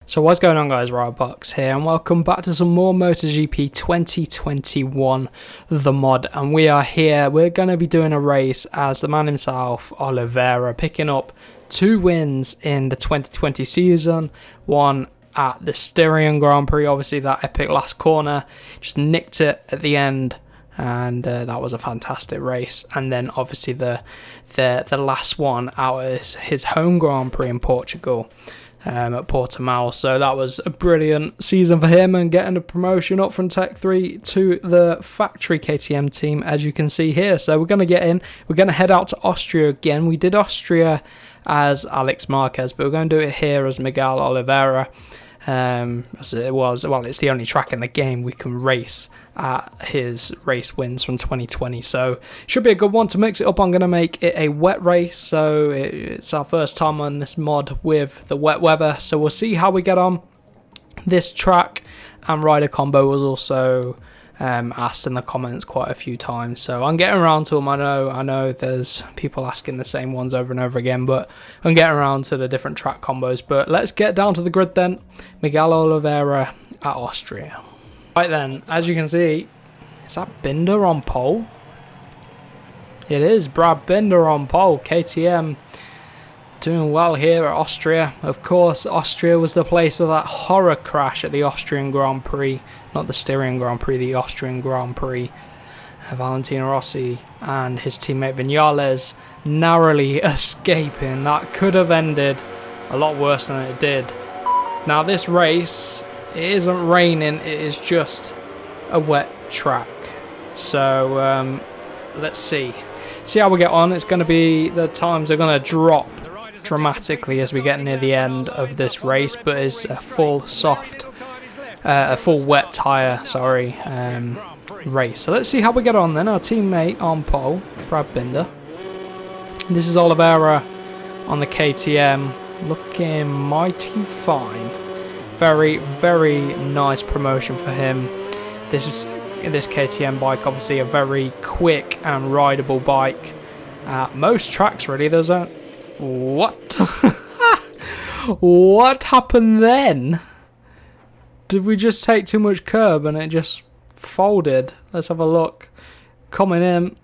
So what's going on, guys? Riotbox here, and welcome back to some more MotoGP 2021, the mod. And we are here, we're going to be doing a race as the man himself, Oliveira, picking up 2 wins in the 2020 season. One at the Styrian Grand Prix, obviously that epic last corner, just nicked it at the end. And that was a fantastic race. And then obviously the last one out of his home Grand Prix in Portugal. At Portimao, so that was a brilliant season for him and getting a promotion up from Tech 3 to the Factory KTM team, as you can see here. So we're going to get in, we're going to head out to Austria again. We did Austria as Alex Marquez, but we're going to do it here as Miguel Oliveira. As it was, well, it's the only track in the game we can race at his race wins from 2020, so it should be a good one to mix it up. I'm going to make it a wet race, so it's our first time on this mod with the wet weather, so we'll see how we get on. This track and rider combo was also asked in the comments quite a few times, so I'm getting around to them. I know there's people asking the same ones over and over again, but I'm getting around to the different track combos. But let's get down to the grid then. Miguel Oliveira at Austria. Right then, as you can see, is that Binder on pole? It is Brad Binder on pole. KTM doing well here at Austria. Of course, Austria was the place of that horror crash at the Austrian Grand Prix. Not the Styrian Grand Prix, the Austrian Grand Prix. Valentino Rossi and his teammate Vinales narrowly escaping. That could have ended a lot worse than it did. Now this race, it isn't raining, it is just a wet track. So let's see how we get on. It's going to be, the times are going to drop dramatically as we get near the end of this race, but it's a full wet tyre, race. So let's see how we get on then. Our teammate on pole, Brad Binder. This is Oliveira on the KTM, looking mighty fine. Very, very nice promotion for him. This KTM bike, obviously a very quick and rideable bike. Most tracks really, there's a... What? What happened then? Did we just take too much curb and it just folded? Let's have a look. Coming in.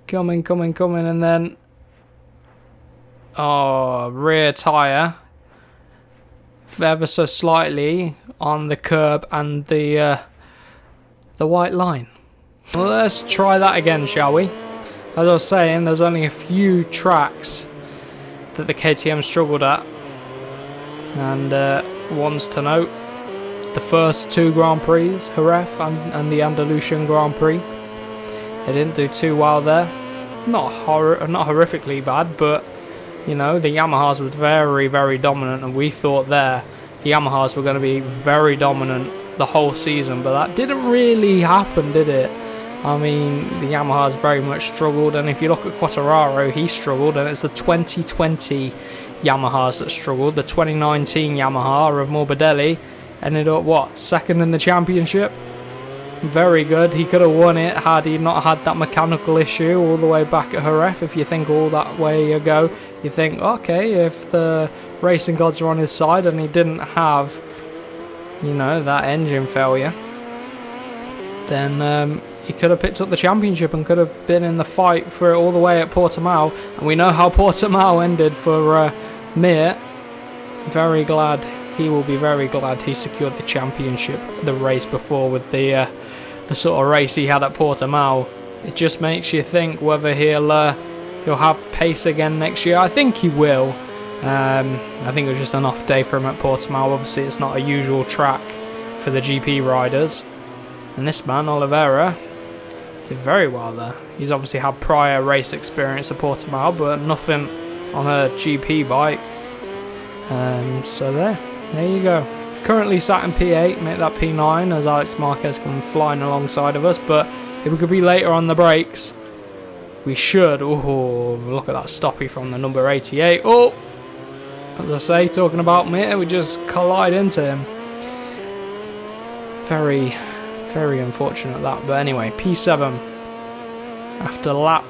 Coming, and then... Oh, rear tyre. Ever so slightly on the curb and the white line. Let's try that again, shall we? As I was saying, there's only a few tracks that the KTM struggled at. And ones to note. The first 2 Grand Prix, Jerez and the Andalusian Grand Prix. They didn't do too well there. Not horrifically bad, but you know, the Yamahas was very, very dominant, and we thought there the Yamahas were going to be very dominant the whole season, but that didn't really happen, did it? I mean, the Yamahas very much struggled, and if you look at Quartararo, he struggled, and it's the 2020 Yamahas that struggled. The 2019 Yamaha of Morbidelli ended up, what, second in the championship? Very good. He could have won it had he not had that mechanical issue all the way back at Jerez. If you think all that way ago, you think, okay, if the racing gods are on his side and he didn't have, you know, that engine failure, then he could have picked up the championship and could have been in the fight for it all the way at Portimao. And we know how Portimao ended for Mir. Very glad. He will be very glad he secured the championship the race before with the sort of race he had at Portimao. It just makes you think whether he'll have pace again next year. I think he will. I think it was just an off day for him at Portimao. Obviously, it's not a usual track for the GP riders. And this man, Oliveira, did very well there. He's obviously had prior race experience at Portimao, but nothing on a GP bike. So there you go. Currently sat in P8, make that P9 as Alex Marquez come flying alongside of us. But if we could be later on the brakes, we should. Oh, look at that stoppie from the number 88. Oh, as I say, talking about Mir, we just collide into him. Very, very unfortunate that. But anyway, P7 after lap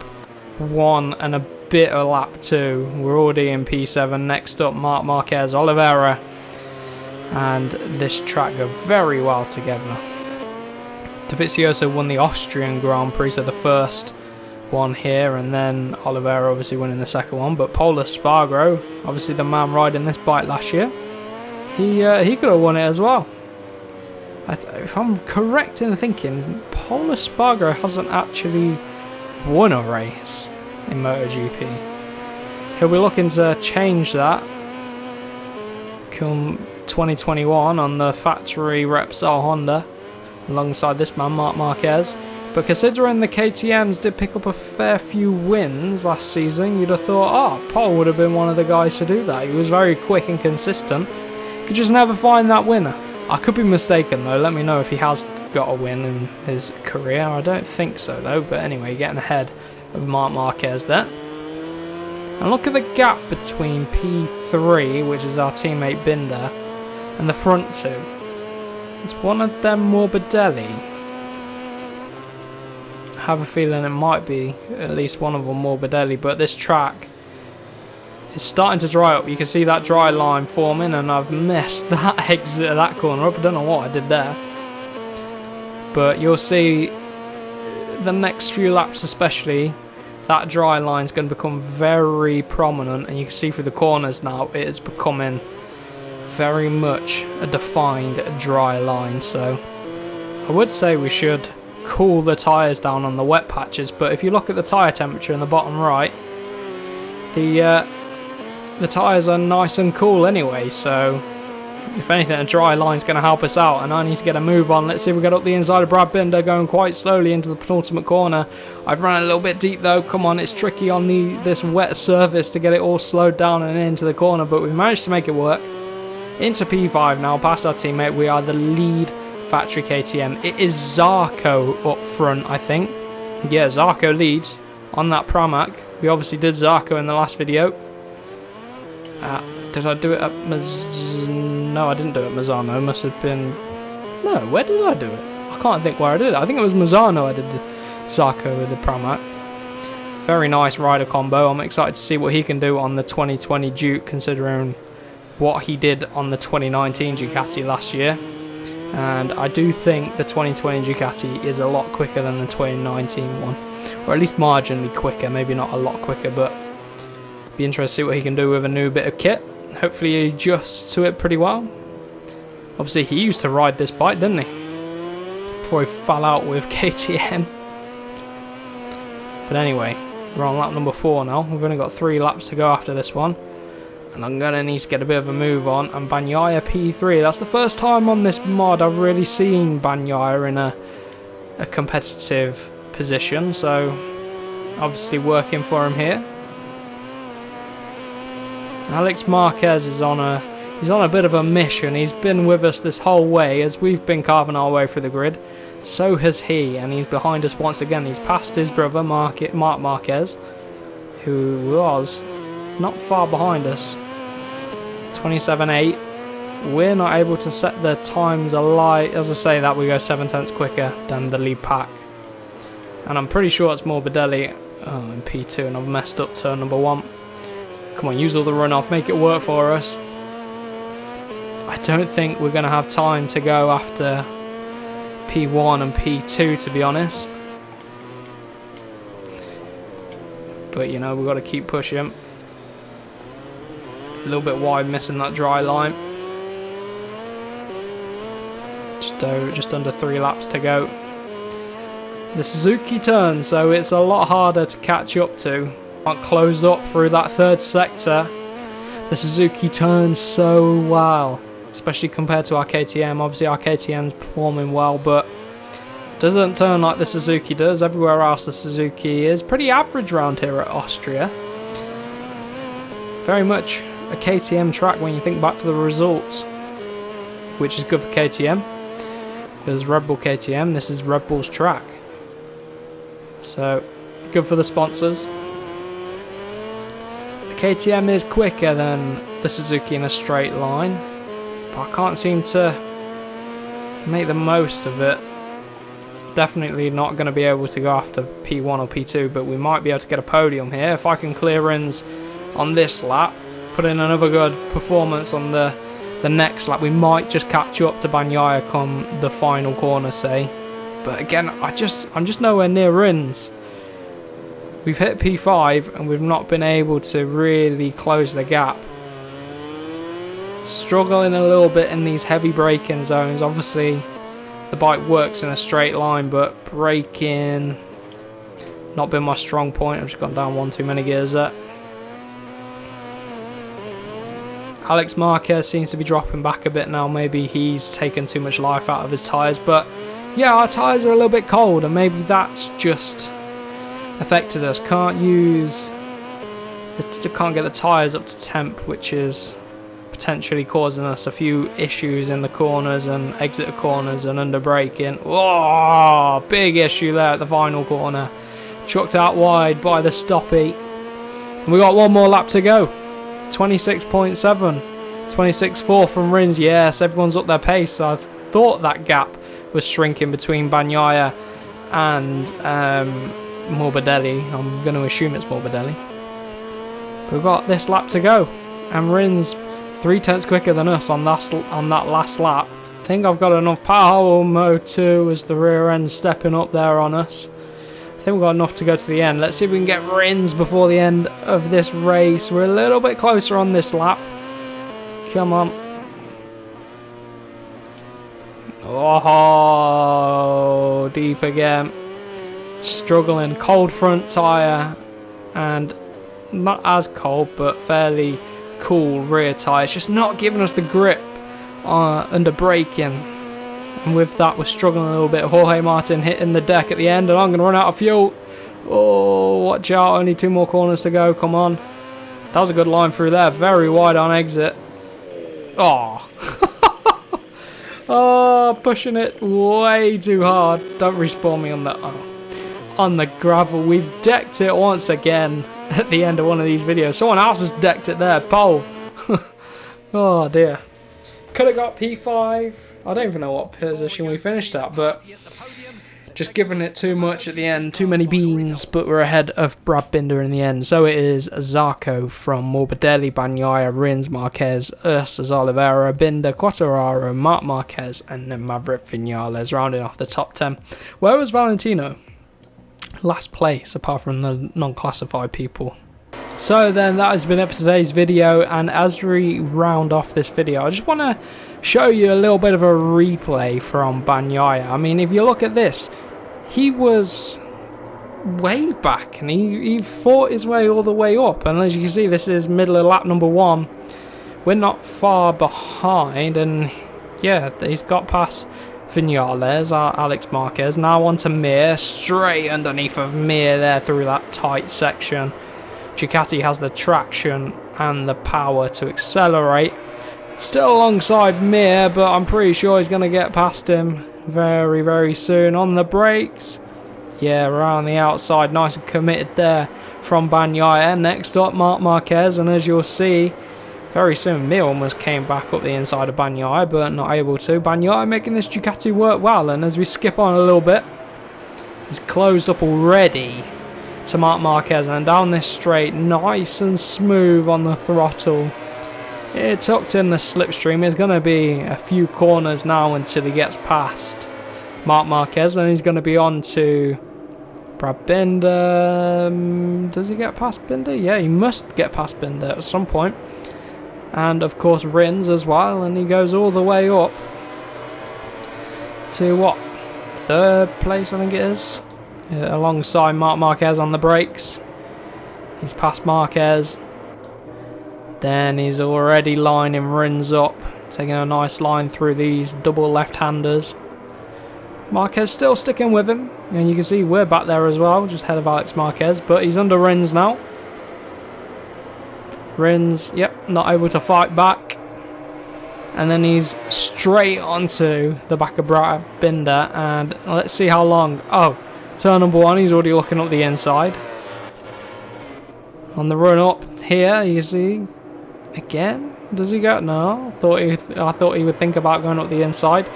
1 and a bit of lap 2. We're already in P7. Next up, Marc Marquez, Oliveira. and this track go very well together. Dovizioso won the Austrian Grand Prix, so the first one here, and then Oliveira obviously winning the second one. But Pol Espargaro, obviously the man riding this bike last year, he could have won it as well. If I'm correct in thinking, Pol Espargaro hasn't actually won a race in MotoGP. He'll be looking to change that come 2021 on the factory Repsol Honda alongside this man Marc Marquez. But considering the KTMs did pick up a fair few wins last season, you'd have thought, oh, Pol would have been one of the guys to do that. He was very quick and consistent. Could just never find that winner. I could be mistaken though. Let me know if he has got a win in his career. I don't think so though. But anyway, getting ahead of Marc Marquez there. And look at the gap between P3, which is our teammate Binder, and the front two. It's one of them Morbidelli. I have a feeling it might be at least one of them Morbidelli, but this track is starting to dry up. You can see that dry line forming, and I've missed that exit of that corner up. I don't know what I did there. But you'll see the next few laps especially, that dry line is going to become very prominent, and you can see through the corners now it is becoming very much a defined dry line. So I would say we should cool the tyres down on the wet patches, but if you look at the tyre temperature in the bottom right, the tyres are nice and cool anyway, so if anything a dry line is going to help us out. And I need to get a move on. Let's see if we get up the inside of Brad Binder, going quite slowly into the penultimate corner. I've run a little bit deep though. Come on, it's tricky on this wet surface to get it all slowed down and into the corner, but we've managed to make it work. Into P5 now, past our teammate. We are the lead factory KTM. It is Zarco up front, I think. Yeah, Zarco leads on that Pramac. We obviously did Zarco in the last video. Did I do it at No, I didn't do it at Mazzano. It must have been... No, where did I do it? I can't think where I did it. I think it was Mazzano I did the Zarco with the Pramac. Very nice rider combo. I'm excited to see what he can do on the 2020 Duke, considering what he did on the 2019 Ducati last year. And I do think the 2020 Ducati is a lot quicker than the 2019 one. Or at least marginally quicker. Maybe not a lot quicker, but be interested to see what he can do with a new bit of kit. Hopefully he adjusts to it pretty well. Obviously he used to ride this bike, didn't he? Before he fell out with KTM. But anyway, we're on lap number 4 now. We've only got 3 laps to go after this one. And I'm going to need to get a bit of a move on. And Bagnaia P3. That's the first time on this mod I've really seen Bagnaia in a competitive position. So obviously working for him here. Alex Marquez is on a bit of a mission. He's been with us this whole way as we've been carving our way through the grid. So has he, and he's behind us once again. He's passed his brother Marc Marquez, who was not far behind us. 27.8. We're not able to set the times alight. As I say that, we go 7 tenths quicker than the lead pack. And I'm pretty sure it's Morbidelli in P2, and I've messed up turn number 1. Come on, use all the runoff, make it work for us. I don't think we're going to have time to go after P1 and P2, to be honest. But, you know, we've got to keep pushing. A little bit wide, missing that dry line. Just under 3 laps to go. The Suzuki turn, so it's a lot harder to catch up to. Closed up through that third sector. The Suzuki turns so well, especially compared to our KTM. Obviously our KTM's performing well, but doesn't turn like the Suzuki does. Everywhere else the Suzuki is pretty average around here at Austria. Very much a KTM track when you think back to the results, which is good for KTM. There's Red Bull KTM, this is Red Bull's track. So good for the sponsors. KTM is quicker than the Suzuki in a straight line, but I can't seem to make the most of it. Definitely not going to be able to go after P1 or P2, but we might be able to get a podium here if I can clear ins on this lap, put in another good performance on the the next lap. We might just catch up to Bagnaia come the final corner, say. But again, I'm just nowhere near Rins. We've hit P5 and we've not been able to really close the gap. Struggling a little bit in these heavy braking zones. Obviously, the bike works in a straight line, but braking not been my strong point. I've just gone down one too many gears there. Alex Marquez seems to be dropping back a bit now. Maybe he's taken too much life out of his tyres. But yeah, our tyres are a little bit cold, and maybe that's just affected us. Can't get the tyres up to temp, which is potentially causing us a few issues in the corners and exit corners and under braking. Oh, big issue there at the final corner. Chucked out wide by the stoppie. And we got one more lap to go. 26.7, 26.4 from Rins. Yes, everyone's up their pace. I thought that gap was shrinking between Bagnaia and Morbidelli. I'm going to assume it's Morbidelli. We've got this lap to go, and Rins 3/10 quicker than us on that last lap. I think I've got enough power. Mo2 as the rear end stepping up there on us. I think we've got enough to go to the end. Let's see if we can get Rins before the end of this race. We're a little bit closer on this lap. Come on. Oh, deep again. Struggling. Cold front tyre and not as cold but fairly cool rear tyre. It's just not giving us the grip under braking. And with that, we're struggling a little bit. Jorge Martin hitting the deck at the end, and I'm going to run out of fuel. Oh, watch out. Only 2 more corners to go. Come on. That was a good line through there. Very wide on exit. Oh. Oh, pushing it way too hard. Don't respawn me on the gravel. We've decked it once again at the end of one of these videos. Someone else has decked it there. Pole. Oh, dear. Could have got P5. I don't even know what position we finished at, but just giving it too much at the end. Too many beans, but we're ahead of Brad Binder in the end. So it is Zarco from Morbidelli, Bagnaia, Rins, Marquez, us as Oliveira, Binder, Quartararo, Marc Marquez, and then Maverick Viñales rounding off the top 10. Where was Valentino? Last place, apart from the non-classified people. So then that has been it for today's video, and as we round off this video, I just want to show you a little bit of a replay from Bagnaia. I mean, if you look at this, he was way back and he fought his way all the way up, and as you can see, this is middle of lap number 1. We're not far behind, and yeah, he's got past Viñales, Alex Marquez. Now on to Mir, straight underneath of Mir there through that tight section. Ducati has the traction and the power to accelerate. Still alongside Mir, but I'm pretty sure he's going to get past him very, very soon. On the brakes. Yeah, around the outside. Nice and committed there from Bagnaia. Next up, Marc Marquez. And as you'll see, very soon Mir almost came back up the inside of Bagnaia, but not able to. Bagnaia making this Ducati work well. And as we skip on a little bit, he's closed up already to Marc Marquez, and down this straight, nice and smooth on the throttle. It tucked in the slipstream. There's going to be a few corners now until he gets past Marc Marquez, and he's going to be on to Brad Binder. Does he get past Binder? Yeah, he must get past Binder at some point. And of course Rins as well, and he goes all the way up to what? 3rd place, I think it is. Alongside Marc Marquez on the brakes. He's past Marquez. Then he's already lining Rins up, taking a nice line through these double left-handers. Marquez still sticking with him, and you can see we're back there as well, just ahead of Alex Marquez, but he's under Rins now. Rins, yep, not able to fight back. And then he's straight onto the back of Brad Binder, and let's see how long. Oh, turn number 1, he's already looking up the inside. On the run up here, you see, again, does he go? No, I thought he would think about going up the inside.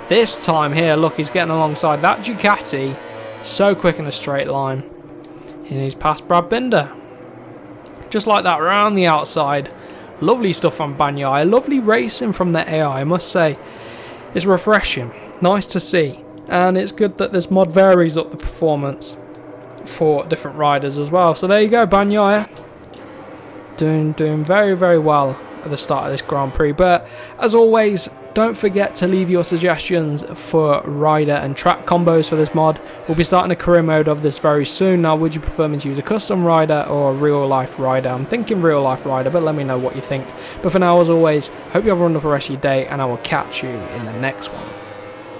This time here, look, he's getting alongside that Ducati, so quick in a straight line. And he's past Brad Binder. Just like that, around the outside Lovely stuff from Bagnaia. Lovely racing from the AI, I must say. It's refreshing. Nice to see. And it's good that this mod varies up the performance for different riders as well. So there you go, Bagnaia. Doing very, very well at the start of this Grand Prix. But as always, don't forget to leave your suggestions for rider and track combos for this mod. We'll be starting a career mode of this very soon. Now, would you prefer me to use a custom rider or a real life rider? I'm thinking real life rider, but let me know what you think. But for now, as always, hope you have a wonderful rest of your day, and I will catch you in the next one.